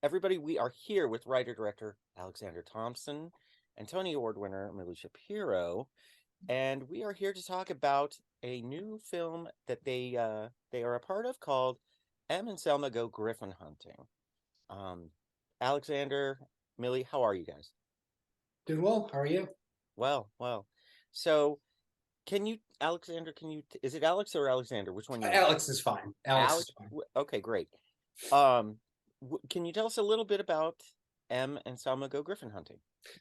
Everybody, we are here with writer-director Alexander Thompson and Tony Award winner Millie Shapiro, and we are here to talk about a new film that they are a part of called Em and Selma Go Griffin Hunting. Um, Alexander, Millie, how are you guys? Doing well. How are you? Well. So, Alexander, is it Alex or Alexander? Which one you want? Alex is fine. Alex is Alex? fine. Okay, great. Um, can you tell us a little bit about Em and Selma Go Griffin Hunting?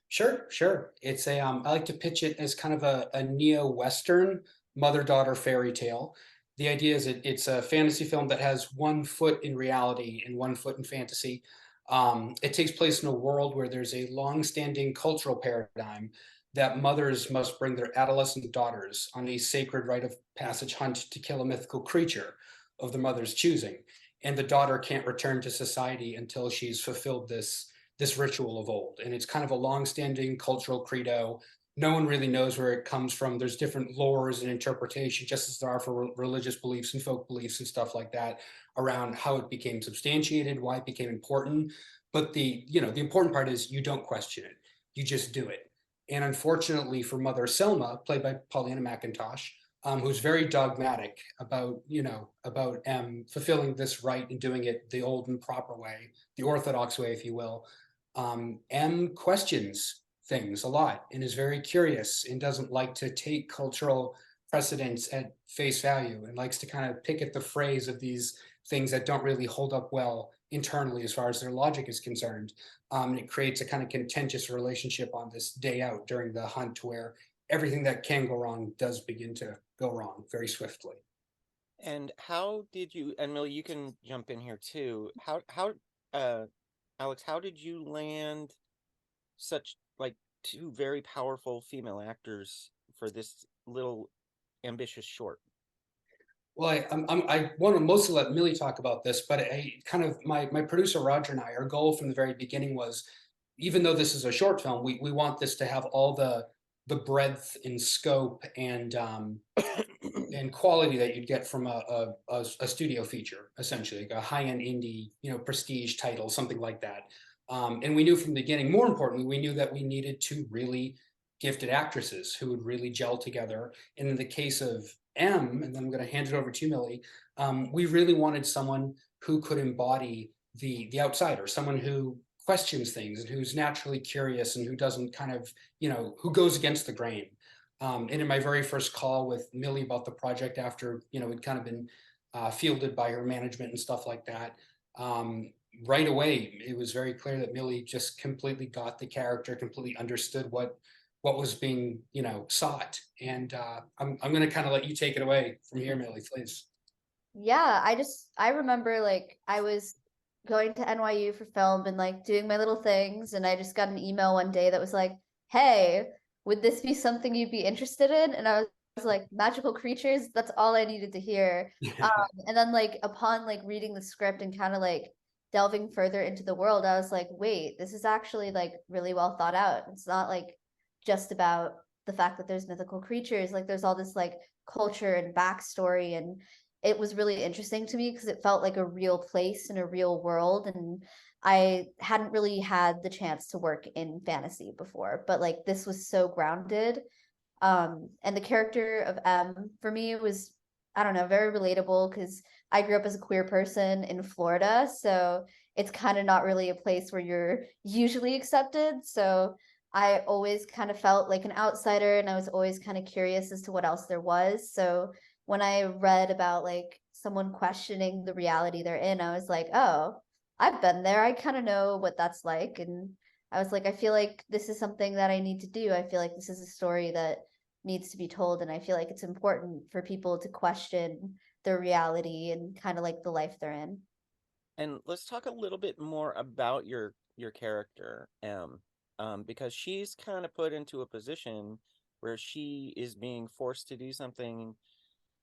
Sure. It's a I like to pitch it as kind of a neo-Western mother-daughter fairy tale. The idea is it's a fantasy film that has one foot in reality and one foot in fantasy. It takes place in a world where there's a long-standing cultural paradigm that mothers must bring their adolescent daughters on a sacred rite of passage hunt to kill a mythical creature of the mother's choosing. And the daughter can't return to society until she's fulfilled this ritual of old. And it's kind of a long-standing cultural credo. No one really knows where it comes from. There's different lores and interpretation, just as there are for religious beliefs and folk beliefs and stuff like that, around how it became substantiated, why it became important. But the important part is you don't question it. You just do it. And unfortunately for Mother Selma, played by Paulina McIntosh, who's very dogmatic about fulfilling this rite and doing it the old and proper way, the orthodox way, if you will. M questions things a lot and is very curious and doesn't like to take cultural precedents at face value and likes to kind of pick at the phrase of these things that don't really hold up well internally as far as their logic is concerned. And it creates a kind of contentious relationship on this day out during the hunt where everything that can go wrong does begin to go wrong very swiftly. And how did you, and Millie, you can jump in here too. Uh, Alex, how did you land such like two very powerful female actors for this little ambitious short? Well, I want to mostly let Millie talk about this, but my producer Roger and I, our goal from the very beginning was, even though this is a short film, we want this to have all the breadth and scope and quality that you'd get from a studio feature, essentially like a high-end indie, prestige title, something like that. And we knew from the beginning, more importantly, we knew that we needed two really gifted actresses who would really gel together. And in the case of M, and then I'm going to hand it over to Millie, we really wanted someone who could embody the outsider, someone who questions things and who's naturally curious and who doesn't kind of, who goes against the grain. And in my very first call with Millie about the project, after it'd kind of been fielded by her management and stuff like that, right away it was very clear that Millie just completely got the character, completely understood what was being sought. And I'm going to kind of let you take it away from here, Millie, please. Yeah, I remember like I was going to NYU for film and like doing my little things, and I just got an email one day that was like, "Hey, would this be something you'd be interested in?" And I was like, "Magical creatures." That's all I needed to hear. And then like upon like reading the script and kind of like delving further into the world, I was like, "Wait, this is actually like really well thought out. It's not like just about the fact that there's mythical creatures. Like there's all this like culture and backstory, and it was really interesting to me because it felt like a real place in a real world, and I hadn't really had the chance to work in fantasy before, but like this was so grounded. And the character of M for me was, I don't know, very relatable because I grew up as a queer person in Florida, so it's kind of not really a place where you're usually accepted. So I always kind of felt like an outsider, and I was always kind of curious as to what else there was. So when I read about like someone questioning the reality they're in, I was like, oh, I've been there. I kind of know what that's like. And I was like, I feel like this is something that I need to do. I feel like this is a story that needs to be told. And I feel like it's important for people to question their reality and kind of like the life they're in. And let's talk a little bit more about your character, Em, because she's kind of put into a position where she is being forced to do something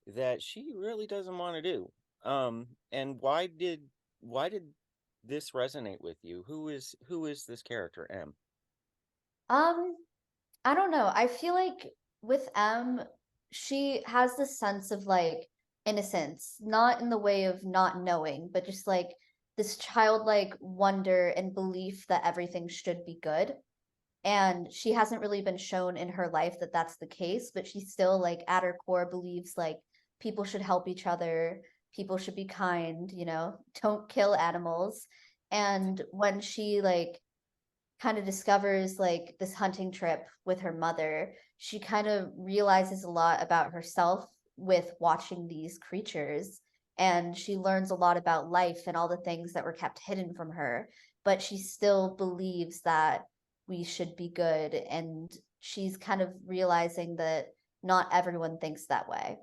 that she really doesn't want to do. And why did this resonate with you? Who is this character, M? Um, I don't know. I feel like with M, she has this sense of like innocence, not in the way of not knowing, but just like this childlike wonder and belief that everything should be good. And she hasn't really been shown in her life that that's the case, but she still, like, at her core believes like people should help each other, people should be kind, don't kill animals. And when she like kind of discovers like this hunting trip with her mother, she kind of realizes a lot about herself with watching these creatures. And she learns a lot about life and all the things that were kept hidden from her. But she still believes that we should be good. And she's kind of realizing that not everyone thinks that way.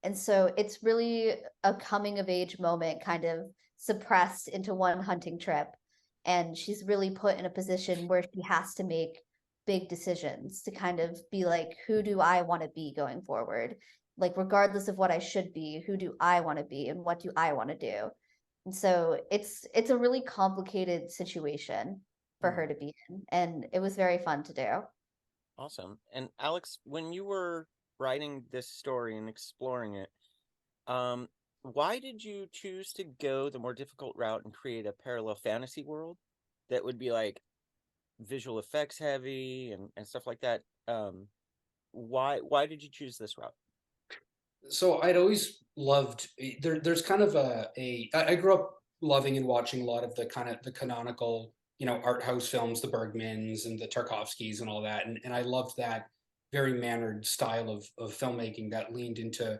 And so it's really a coming of age moment, kind of suppressed into one hunting trip, and she's really put in a position where she has to make big decisions to kind of be like, who do I want to be going forward? Like, regardless of what I should be, who do I want to be and what do I want to do? And so it's a really complicated situation for Mm, her to be in, and it was very fun to do. awesome. And Alex, when you were writing this story and exploring it, um, why did you choose to go the more difficult route and create a parallel fantasy world that would be like visual effects heavy and stuff like that? Why did you choose this route? So I'd always loved there's kind of I grew up loving and watching a lot of the kind of the canonical, art house films, the Bergmans and the Tarkovskys and all that. And I loved that very mannered style of filmmaking that leaned into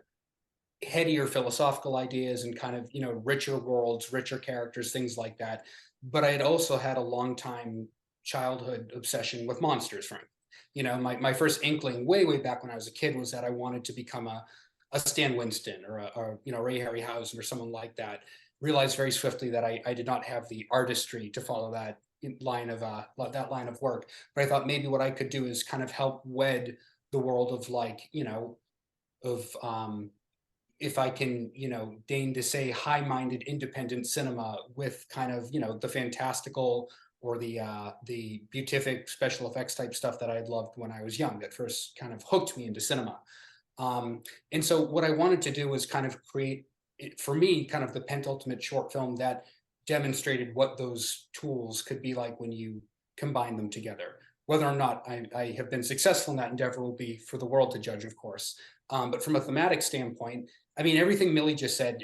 headier philosophical ideas and kind of, richer worlds, richer characters, things like that. But I had also had a long time childhood obsession with monsters, frankly. My first inkling way back when I was a kid was that I wanted to become a Stan Winston or Ray Harryhausen or someone like that. Realized very swiftly that I did not have the artistry to follow that line of work. But I thought maybe what I could do is kind of help wed the world of, like, of if I can, deign to say, high-minded independent cinema with kind of, the fantastical or the beatific special effects type stuff that I had loved when I was young, that first kind of hooked me into cinema. And so what I wanted to do was kind of create, for me, kind of the penultimate short film that demonstrated what those tools could be like when you combine them together. Whether or not I have been successful in that endeavor will be for the world to judge, of course. But from a thematic standpoint, I mean, everything Millie just said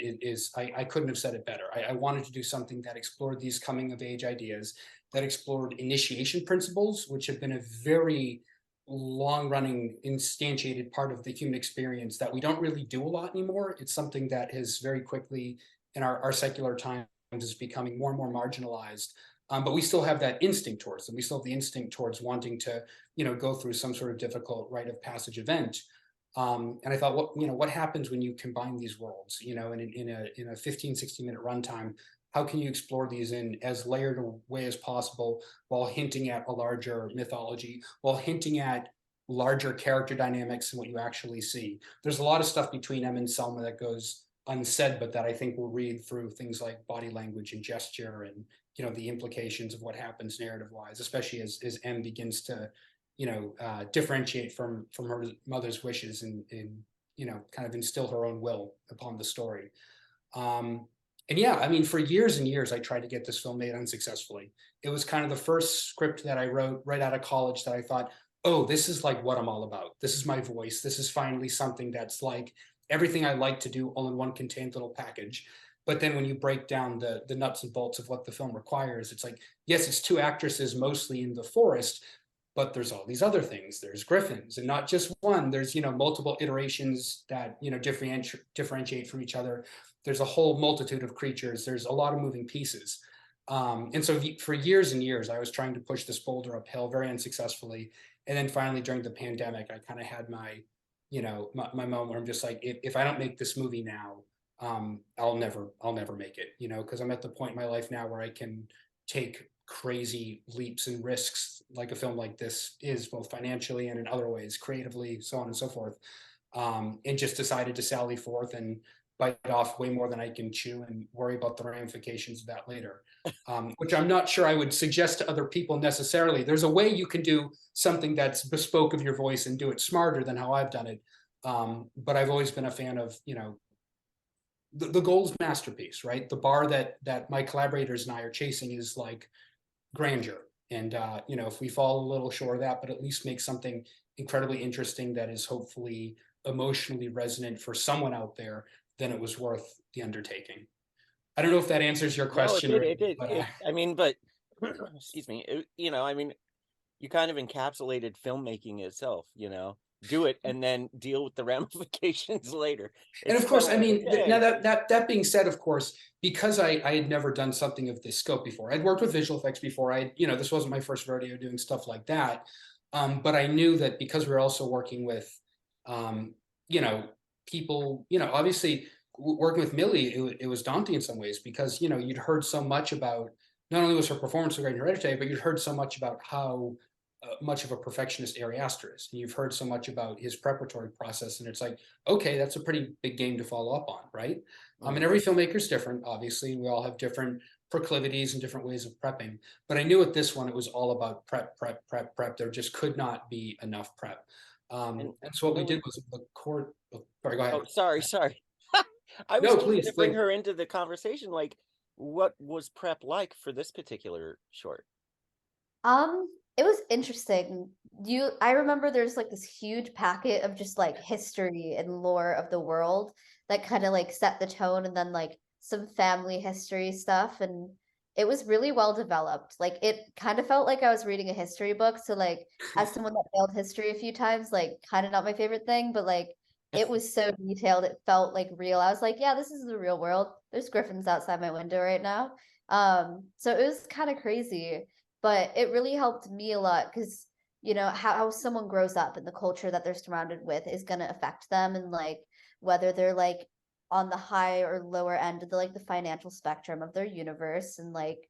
I couldn't have said it better. I wanted to do something that explored these coming of age ideas, that explored initiation principles, which have been a very long running instantiated part of the human experience that we don't really do a lot anymore. It's something that has very quickly in our secular times is becoming more and more marginalized. But we still have that instinct towards them. We still have the instinct towards wanting to, go through some sort of difficult rite of passage event. And I thought, what happens when you combine these worlds, in a 15, 60-minute runtime? How can you explore these in as layered a way as possible while hinting at a larger mythology, while hinting at larger character dynamics and what you actually see? There's a lot of stuff between Em and Selma that goes unsaid, but that I think we'll read through things like body language and gesture and, the implications of what happens narrative wise, especially as Em begins to, differentiate from her mother's wishes and kind of instill her own will upon the story. And yeah, I mean, for years and years, I tried to get this film made unsuccessfully. It was kind of the first script that I wrote right out of college that I thought, oh, this is like what I'm all about. This is my voice. This is finally something that's like everything I like to do all in one contained little package. But then when you break down the nuts and bolts of what the film requires, it's like, yes, it's two actresses mostly in the forest, but there's all these other things. There's griffins, and not just one. There's, multiple iterations that, differentiate from each other. There's a whole multitude of creatures. There's a lot of moving pieces. And so for years and years, I was trying to push this boulder uphill very unsuccessfully. And then finally, during the pandemic, I kind of had my moment where I'm just like, if I don't make this movie now, I'll never make it, because I'm at the point in my life now where I can take crazy leaps and risks like a film like this is, both financially and in other ways, creatively, so on and so forth. And just decided to sally forth and bite off way more than I can chew and worry about the ramifications of that later. Which I'm not sure I would suggest to other people necessarily. There's a way you can do something that's bespoke of your voice and do it smarter than how I've done it. But I've always been a fan of, the goal's masterpiece, right? The bar that my collaborators and I are chasing is like grandeur. And if we fall a little short of that, but at least make something incredibly interesting that is hopefully emotionally resonant for someone out there, then it was worth the undertaking. I don't know if that answers your No, it question, did. or It did. but I mean, but excuse me. I mean, you kind of encapsulated filmmaking itself. Do it and then deal with the ramifications later. and It's of kind course, of I like, mean, now okay. that being said, of course, because I had never done something of this scope before. I'd worked with visual effects before. This wasn't my first rodeo doing stuff like that. But I knew that because we were also working with, um, you know, people, obviously working with Millie, it was daunting in some ways because, you'd heard so much about, not only was her performance so great in Hereditary, but you'd heard so much about how much of a perfectionist Ari Aster is. And you've heard so much about his preparatory process. And it's like, okay, that's a pretty big game to follow up on, right? And Mhm. every filmmaker is different, obviously. We all have different proclivities and different ways of prepping. But I knew with this one, it was all about prep, prep, prep, prep. There just could not be enough prep. And And so what we did Millie, was the court. Oh, sorry, go ahead. oh, sorry, sorry. I was No, just please, gonna bring please. her into the conversation. Like, what was prep like for this particular short? Um, it was interesting. I remember there's like this huge packet of just like history and lore of the world that kind of like set the tone, and then like some family history stuff, and it was really well developed. Like it kind of felt like I was reading a history book. So like as someone that failed history a few times, like kind of not my favorite thing, but like it was so detailed, it felt like real. I was like, yeah, this is the real world. There's griffins outside my window right now. So it was kind of crazy, but it really helped me a lot because how someone grows up and the culture that they're surrounded with is going to affect them, and like whether they're like on the high or lower end of the financial spectrum of their universe, and like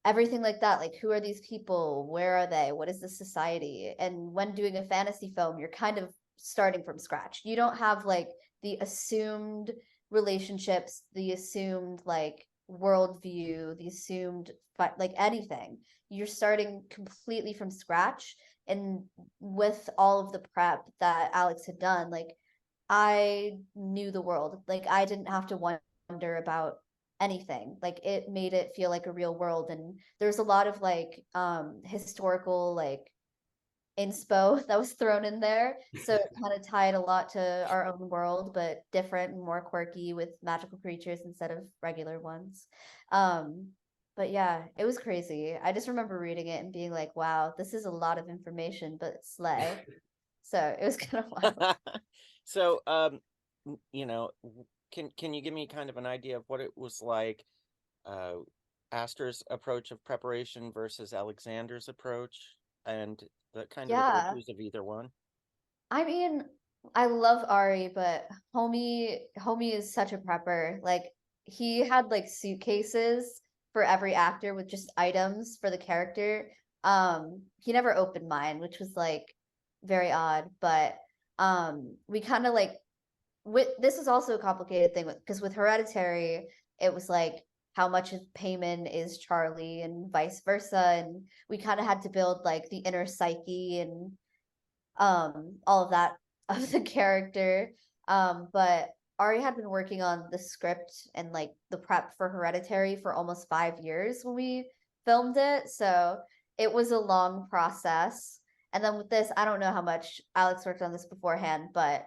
everything like that. Like, who are these people, where are they, what is this society? And when doing a fantasy film, you're kind of starting from scratch. You don't have like the assumed relationships, the assumed like worldview, the assumed like anything. You're starting completely from scratch. And with all of the prep that Alex had done, like I knew the world. Like I didn't have to wonder about anything. Like it made it feel like a real world. And there's a lot of like historical like inspo that was thrown in there. So it kind of tied a lot to our own world, but different and more quirky with magical creatures instead of regular ones. Um, but yeah, it was crazy. I just remember reading it and being like, wow, this is a lot of information, but slay. So it was kind of wild. So, can you give me kind of an idea of what it was like, uh, Astor's approach of preparation versus Alexander's approach, and the kind of the Yeah. virtues of either one? I mean, I love Ari, but homie is such a prepper. Like he had like suitcases for every actor with just items for the character. He never opened mine, which was like very odd, but we kind of like with this is also a complicated thing because with Hereditary, it was like how much of Payman is Charlie and vice versa, and we kind of had to build like the inner psyche and all of that of the character. But Ari had been working on the script and like the prep for Hereditary for almost 5 years when we filmed it, so it was a long process. And then with this, I don't know how much Alex worked on this beforehand, but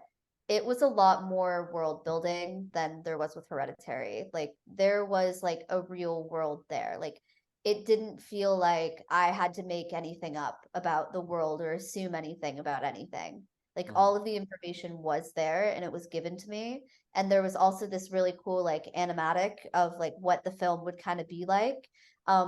it was a lot more world building than there was with Hereditary. Like there was like a real world there. Like it didn't feel like I had to make anything up about the world or assume anything about anything. Like Mhm. all of the information was there and it was given to me. And there was also this really cool like animatic of like what the film would kind of be like,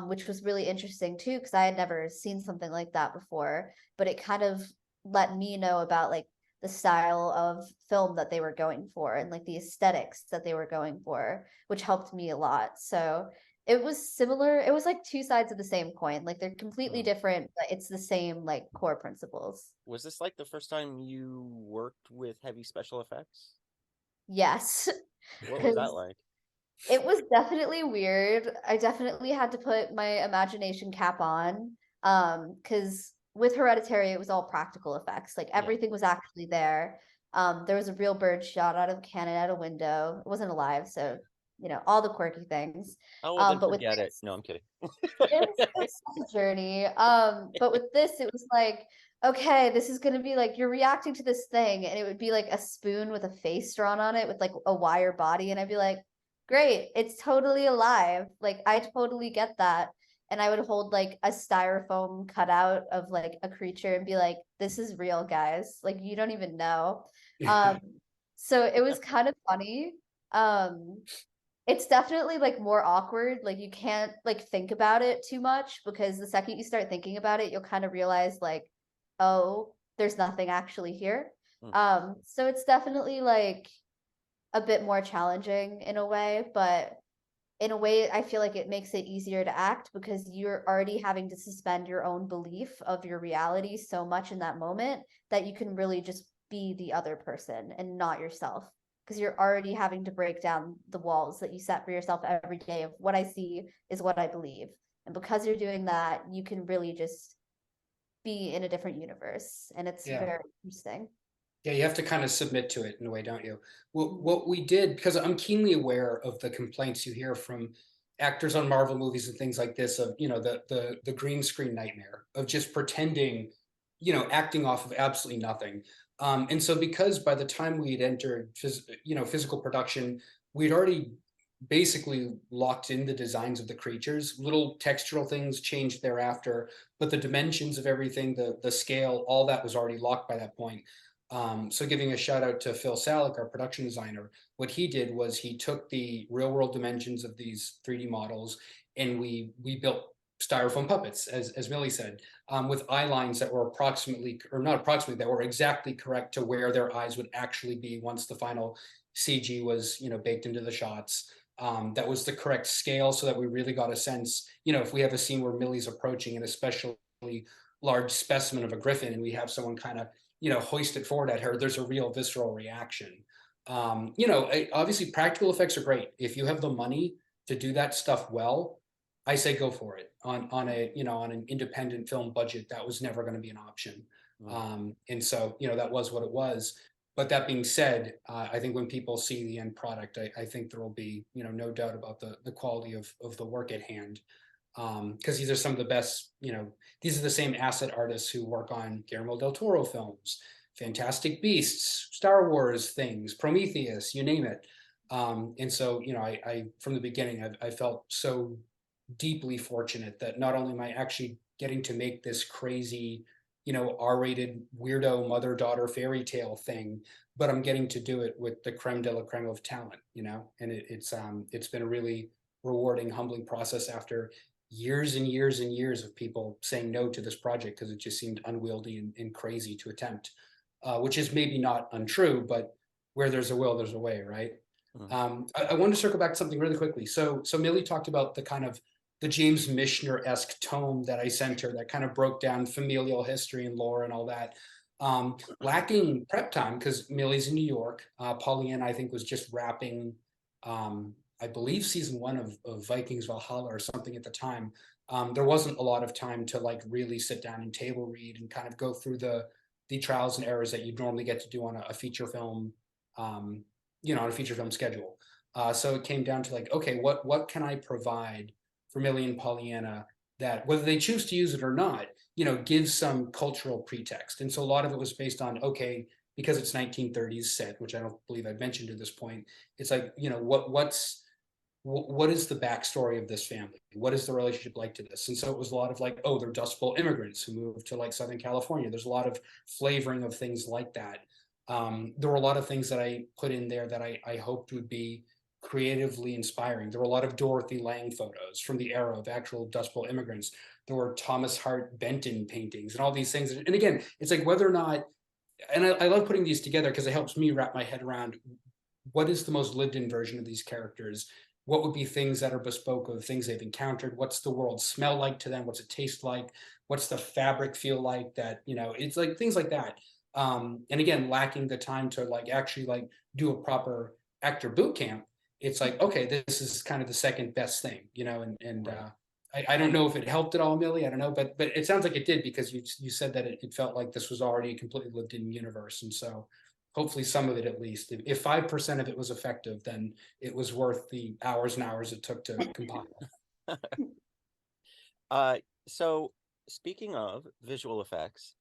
which was really interesting too, because I had never seen something like that before. But it kind of let me know about like the style of film that they were going for and like the aesthetics that they were going for, which helped me a lot. So it was similar. It was like two sides of the same coin. Like they're completely Mhm. different, but it's the same like core principles. Was this like the first time you worked with heavy special effects? Yes, What was that because like? it was definitely weird. I definitely had to put my imagination cap on. Because with Hereditary, it was all practical effects. Like Yeah. everything was actually there. There was a real bird shot out of a cannon at a window. It wasn't alive, so you know, all the quirky things. Oh, well, then But with forget it. this, No, I'm kidding. it was such a journey. But with this, it was like, okay, this is gonna be like you're reacting to this thing, and it would be like a spoon with a face drawn on it with like a wire body, and I'd be like, great, it's totally alive. Like I totally get that. And I would hold like a styrofoam cutout of like a creature and be like, this is real, guys. Like you don't even know. Um, so it was kind of funny. Um, it's definitely like more awkward. Like you can't like think about it too much because the second you start thinking about it, you'll kind of realize like, oh, there's nothing actually here. Hmm. So it's definitely like a bit more challenging in a way, but in a way I feel like it makes it easier to act because you're already having to suspend your own belief of your reality so much in that moment that you can really just be the other person and not yourself because you're already having to break down the walls that you set for yourself every day of what I see is what I believe. And because you're doing that, you can really just be in a different universe. And it's Yeah. very interesting. Yeah, you have to kind of submit to it in a way, don't you? Well, what we did, because I'm keenly aware of the complaints you hear from actors on Marvel movies and things like this of, the green screen nightmare of just pretending, acting off of absolutely nothing. And so because by the time we had entered physical production, we'd already basically locked in the designs of the creatures. Little textural things changed thereafter, but the dimensions of everything, the scale, all that was already locked by that point. So giving a shout out to Phil Salick, our production designer, what he did was he took the real world dimensions of these 3D models and we built styrofoam puppets, as Millie said, with eye lines that were approximately, or not approximately, that were exactly correct to where their eyes would actually be once the final CG was, baked into the shots. That was the correct scale so that we really got a sense, if we have a scene where Millie's approaching an especially large specimen of a griffin and we have someone kind of hoist it forward at her, there's a real visceral reaction. Obviously practical effects are great. If you have the money to do that stuff well, I say go for it. On an independent film budget, that was never going to be an option. Hmm. And so, that was what it was. But that being said, I think when people see the end product, I think there will be, no doubt about the quality of the work at hand. Because these are some of the best, these are the same asset artists who work on Guillermo del Toro films, Fantastic Beasts, Star Wars things, Prometheus, you name it. And so, I from the beginning, I felt so deeply fortunate that not only am I actually getting to make this crazy, R-rated weirdo mother-daughter fairy tale thing, but I'm getting to do it with the creme de la creme of talent, and it's been a really rewarding, humbling process after years and years and years of people saying no to this project because it just seemed unwieldy and crazy to attempt, which is maybe not untrue, but where there's a will, there's a way, right? Hmm. I wanted to circle back to something really quickly. So Millie talked about the James Michener-esque tome that I sent her that kind of broke down familial history and lore and all that. Lacking prep time because Millie's in New York. Pollyanna, I think, was just wrapping, I believe, season one of Vikings Valhalla or something at the time. There wasn't a lot of time to like really sit down and table read and kind of go through the trials and errors that you'd normally get to do on a feature film, on a feature film schedule. So it came down to like, okay, what can I provide for Millie and Pollyanna that, whether they choose to use it or not, gives some cultural pretext. And so a lot of it was based on, okay, because it's 1930s set, which I don't believe I've mentioned at this point. It's like, what is the backstory of this family? What is the relationship like to this? And so it was a lot of like, oh, they're Dust Bowl immigrants who moved to like Southern California. There's a lot of flavoring of things like that. There were a lot of things that I put in there that I hoped would be creatively inspiring. There were a lot of Dorothy Lang photos from the era of actual Dust Bowl immigrants. There were Thomas Hart Benton paintings and all these things. And again, it's like whether or not, and I love putting these together because it helps me wrap my head around what is the most lived in version of these characters. What would be things that are bespoke of things they've encountered? What's the world smell like to them? What's it taste like? What's the fabric feel like? That, it's like things like that. And again, lacking the time to like actually like do a proper actor boot camp. It's like, okay, this is kind of the second best thing, and Right. I don't know if it helped at all, Millie. I don't know, but it sounds like it did because you said that it felt like this was already a completely lived in universe, and so hopefully some of it at least. If 5% of it was effective, then it was worth the hours and hours it took to compile. So speaking of visual effects,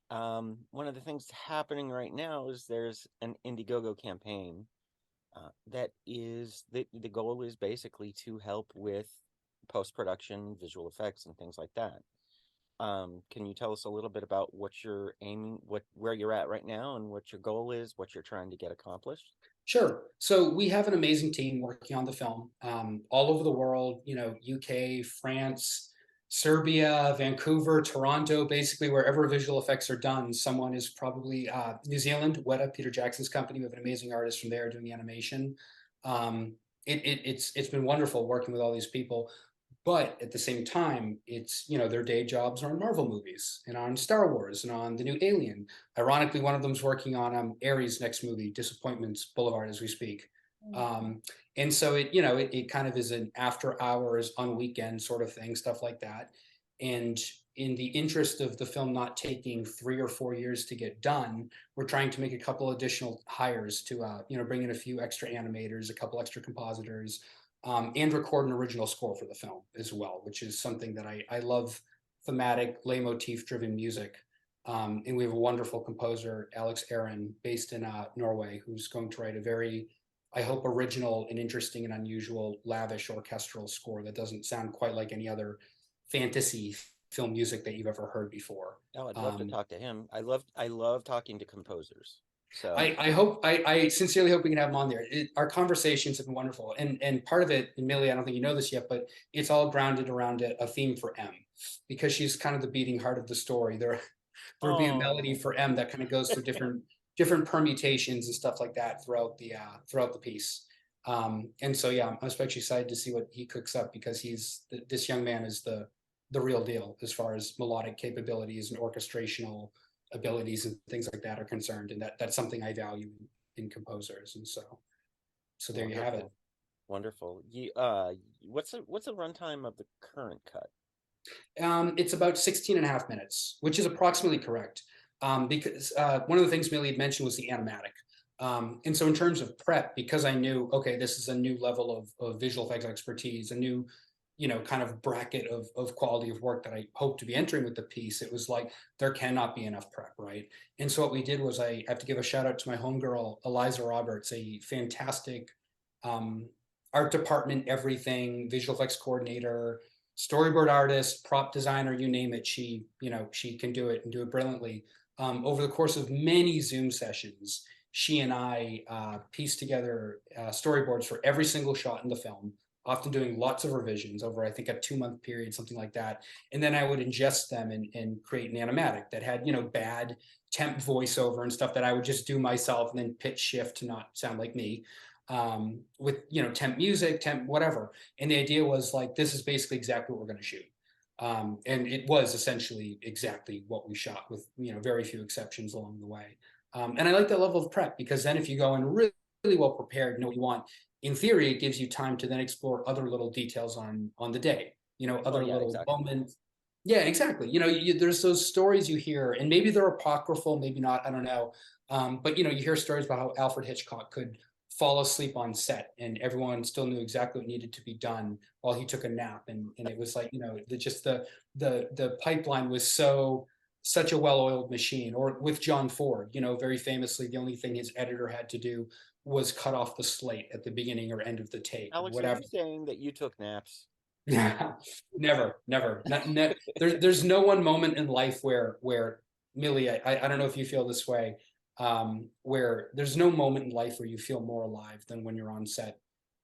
one of the things happening right now is there's an Indiegogo campaign that is the goal is basically to help with post-production, visual effects, and things like that. Can you tell us a little bit about what you're aiming, where you're at right now, and what your goal is, what you're trying to get accomplished? Sure. So we have an amazing team working on the film, all over the world, UK, France, Serbia, Vancouver, Toronto, basically wherever visual effects are done. Someone is probably New Zealand, Weta, Peter Jackson's company. We have an amazing artist from there doing the animation. It's been wonderful working with all these people. But at the same time, it's, their day jobs are on Marvel movies and on Star Wars and on the new Alien. Ironically, one of them's working on Ares' next movie, Disappointments Boulevard, as we speak. Um, and so it kind of is an after hours on weekend sort of thing, stuff like that. And in the interest of the film not taking 3 or 4 years to get done, we're trying to make a couple additional hires to bring in a few extra animators, a couple extra compositors, and record an original score for the film as well, which is something that I love, thematic, leitmotif driven music. And we have a wonderful composer, Alex Aaron, based in Norway, who's going to write a very, I hope, original and interesting and unusual, lavish orchestral score that doesn't sound quite like any other fantasy film music that you've ever heard before. Oh, I'd love to talk to him. I love talking to composers. So I sincerely hope we can have him on there. Our conversations have been wonderful, and part of it, and Millie, I don't think you know this yet, but it's all grounded around a theme for Em, because she's kind of the beating heart of the story. There'll be a melody oh, for Em that kind of goes through different permutations and stuff like that throughout the piece. And so yeah, I'm especially excited to see what he cooks up, because this young man is the real deal as far as melodic capabilities and orchestrational abilities and things like that are concerned, and that's something I value in composers. And so there you have it. wonderful. What's a runtime of the current cut? It's about 16 and a half minutes, which is approximately correct. Because one of the things Millie had mentioned was the animatic. And so in terms of prep, because I knew, okay, this is a new level of visual effects expertise, a new, kind of bracket of quality of work that I hope to be entering with the piece, it was like, there cannot be enough prep, right? And so what we did was, I have to give a shout out to my homegirl, Eliza Roberts, a fantastic art department, everything, visual effects coordinator, storyboard artist, prop designer, you name it. She can do it and do it brilliantly. Over the course of many Zoom sessions, she and I pieced together storyboards for every single shot in the film, often doing lots of revisions over, I think, a 2-month period, something like that. And then I would ingest them and create an animatic that had, bad temp voiceover and stuff that I would just do myself, and then pitch shift to not sound like me, with, temp music, temp whatever. And the idea was like, this is basically exactly what we're going to shoot. And it was essentially exactly what we shot, with, very few exceptions along the way. And I like that level of prep, because then if you go in really, really well prepared, know what you want, in theory, it gives you time to then explore other little details on the day, Oh other yeah, little exactly. moments. Yeah, exactly. There's those stories you hear, and maybe they're apocryphal, maybe not, I don't know. But you hear stories about how Alfred Hitchcock could fall asleep on set, and everyone still knew exactly what needed to be done while he took a nap. And it was like, the pipeline was such a well-oiled machine. Or with John Ford, very famously, the only thing his editor had to do was cut off the slate at the beginning or end of the take or Alex, are whatever. you saying that you took naps? Never. There's no one moment in life where Millie, I don't know if you feel this way, where there's no moment in life where you feel more alive than when you're on set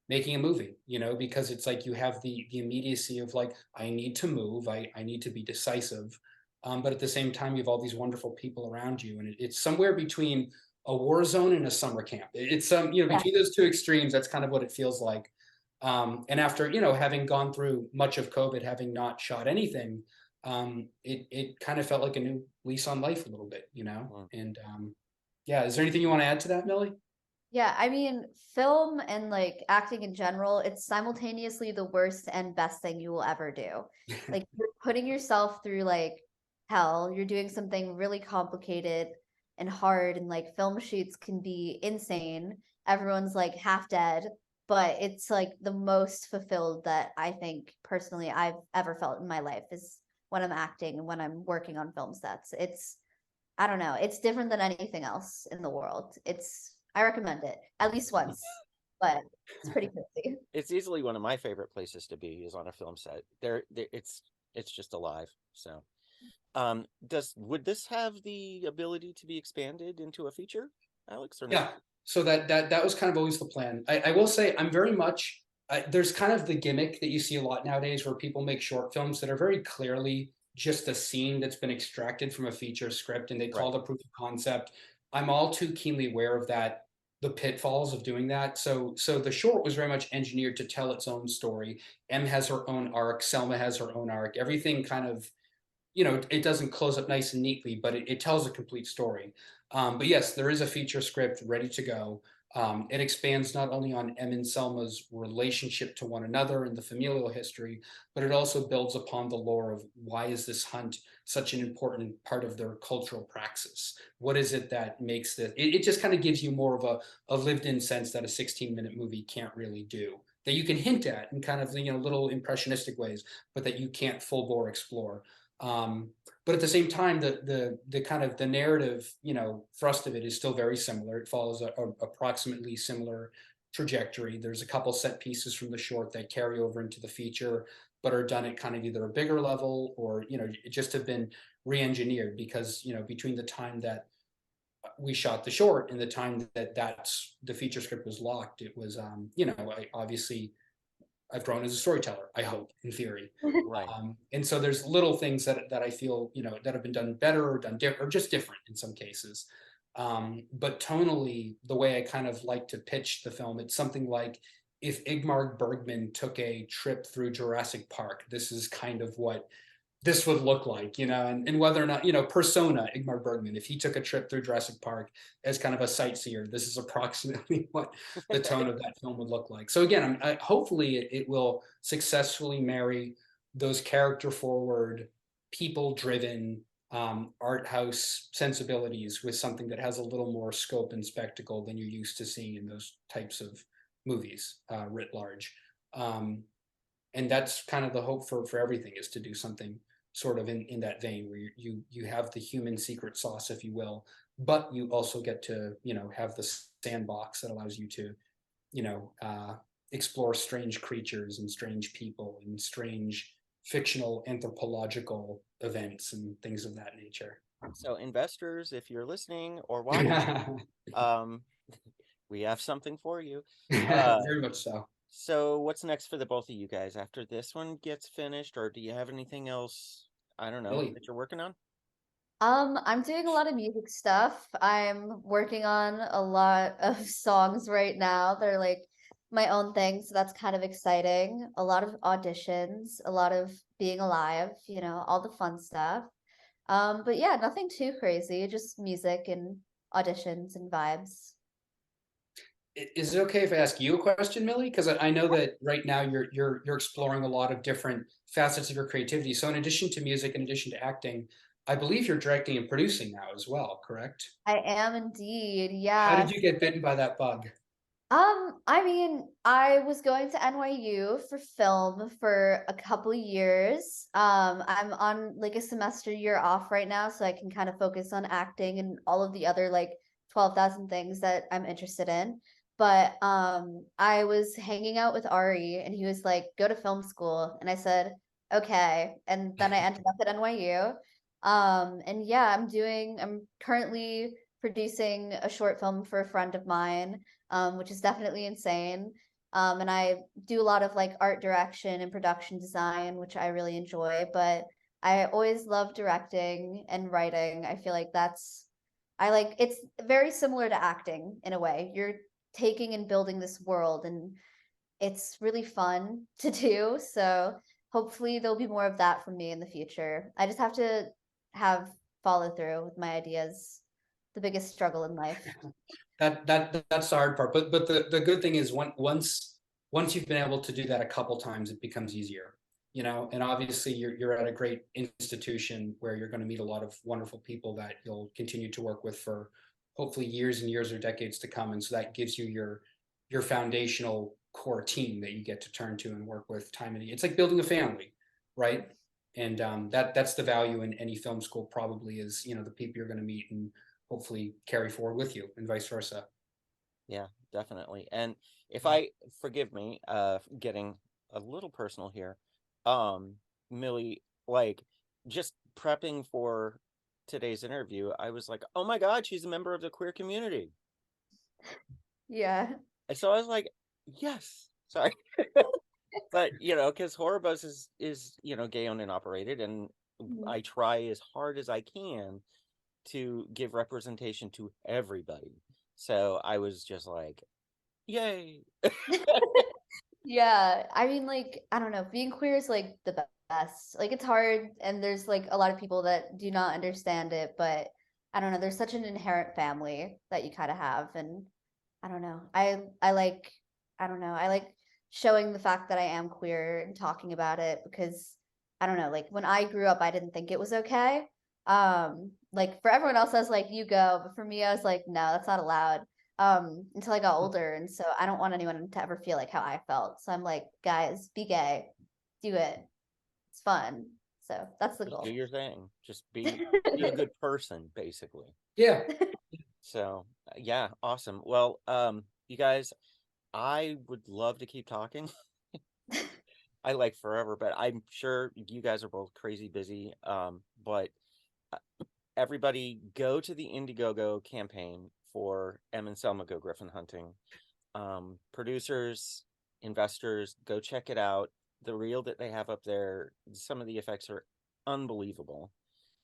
making a movie, because it's like you have the immediacy of like, I need to move, I need to be decisive. But at the same time, you have all these wonderful people around you, and it's somewhere between a war zone and a summer camp. It's between those two extremes, that's kind of what it feels like. And after, having gone through much of COVID, having not shot anything, it kind of felt like a new lease on life a little bit, Mm. and yeah. Is there anything you want to add to that, Millie? Yeah, I mean, film and like acting in general, it's simultaneously the worst and best thing you will ever do. Like you're putting yourself through like hell, you're doing something really complicated and hard, and like film shoots can be insane. Everyone's like half dead, but it's like the most fulfilled that I think personally I've ever felt in my life is when I'm acting and when I'm working on film sets. It's, I don't know, it's different than anything else in the world. I recommend it at least once, but it's pretty crazy. It's easily one of my favorite places to be is on a film set. It's just alive. So, does would this have the ability to be expanded into a feature, Alex, or no? Yeah. So that was kind of always the plan. I will say I'm very much there's kind of the gimmick that you see a lot nowadays where people make short films that are very clearly just a scene that's been extracted from a feature script and they call Right. it a proof of concept. I'm all too keenly aware of that, the pitfalls of doing that. So the short was very much engineered to tell its own story. Em has her own arc, Selma has her own arc. Everything kind of, it doesn't close up nice and neatly, but it tells a complete story. But yes, there is a feature script ready to go. It expands not only on Em and Selma's relationship to one another and the familial history, but it also builds upon the lore of why is this hunt such an important part of their cultural praxis? What is it that makes this? It just kind of gives you more of a lived-in sense that a 16-minute movie can't really do. That you can hint at in kind of little impressionistic ways, but that you can't full bore explore. But at the same time, the kind of the narrative, thrust of it is still very similar. It follows a approximately similar trajectory. There's a couple set pieces from the short that carry over into the feature, but are done at kind of either a bigger level or just have been re-engineered because between the time that we shot the short and the time that the feature script was locked, it was obviously I've grown as a storyteller, I hope, in theory. Right. And so there's little things that I feel, that have been done better or done different or just different in some cases. But tonally, the way I kind of like to pitch the film, it's something like if Ingmar Bergman took a trip through Jurassic Park, this is kind of what this would look like, and whether or not, persona Ingmar Bergman, if he took a trip through Jurassic Park as kind of a sightseer, this is approximately what the tone of that film would look like. So again, hopefully it will successfully marry those character forward, people driven art house sensibilities with something that has a little more scope and spectacle than you're used to seeing in those types of movies writ large. And that's kind of the hope for everything, is to do something sort of in that vein where you have the human secret sauce, if you will, but you also get to have the sandbox that allows you to explore strange creatures and strange people and strange fictional anthropological events and things of that nature. So, investors, if you're listening or watching, um, we have something for you. Very much so. So what's next for the both of you guys after this one gets finished, or do you have anything else, I don't know, Really. that you're working on? I'm doing a lot of music stuff. I'm working on a lot of songs right now. They're like my own thing, so that's kind of exciting. A lot of auditions, a lot of being alive, all the fun stuff. But yeah, nothing too crazy, just music and auditions and vibes. Is it okay if I ask you a question, Millie? Because I know that right now you're exploring a lot of different facets of your creativity. So in addition to music, in addition to acting, I believe you're directing and producing now as well, correct? I am indeed, How yeah. did you get bitten by that bug? I mean, I was going to NYU for film for a couple years. I'm on like a semester year off right now, so I can kind of focus on acting and all of the other like 12,000 things that I'm interested in. But I was hanging out with Ari and he was like, go to film school. And I said, okay. And then I ended up at NYU. And yeah, I'm currently producing a short film for a friend of mine, which is definitely insane. And I do a lot of like art direction and production design, which I really enjoy. But I always love directing and writing. I feel like it's very similar to acting in a way. You're taking and building this world, and it's really fun to do. So hopefully there'll be more of that from me in the future. I just have to have follow through with my ideas. The biggest struggle in life. That's the hard part. But the good thing is once you've been able to do that a couple times, it becomes easier. and obviously you're at a great institution where you're going to meet a lot of wonderful people that you'll continue to work with for hopefully years and years or decades to come. And so that gives you your foundational core team that you get to turn to and work with time and it's like building a family, right? And that's the value in any film school probably is, the people you're going to meet and hopefully carry forward with you and vice versa. Yeah, definitely. And if I forgive me, getting a little personal here, um, Millie, like just prepping for today's interview, I was like, oh my God, she's a member of the queer community. Yeah. And so I was like, yes, sorry. But because Horror Buzz is gay owned and operated, and Mhm. I try as hard as I can to give representation to everybody. So I was just like, yay. Yeah, I mean, like, I don't know, being queer is like the best. Like, it's hard, and there's like a lot of people that do not understand it, but I don't know, there's such an inherent family that you kind of have, and I don't know. I like, I don't know, I like showing the fact that I am queer and talking about it because I don't know, like when I grew up, I didn't think it was okay. Like for everyone else, I was like, you go, but for me, I was like, no, that's not allowed until I got older. And so I don't want anyone to ever feel like how I felt. So I'm like, guys, be gay, do it. It's fun. So that's the Just do goal. your thing. Just be a good person, basically. Yeah. So yeah, awesome. Well, you guys, I would love to keep talking. I like forever, but I'm sure you guys are both crazy busy. But uh, everybody go to the Indiegogo campaign for Em and Selma Go Griffin Hunting. Producers, investors, go check it out. The reel that they have up there, some of the effects are unbelievable.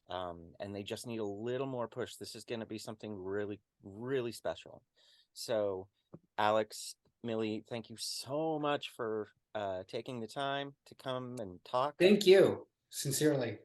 And they just need a little more push. This is going to be something really, really special. So, Alex, Millie, thank you so much for taking the time to come and talk. Thank you. Sincerely.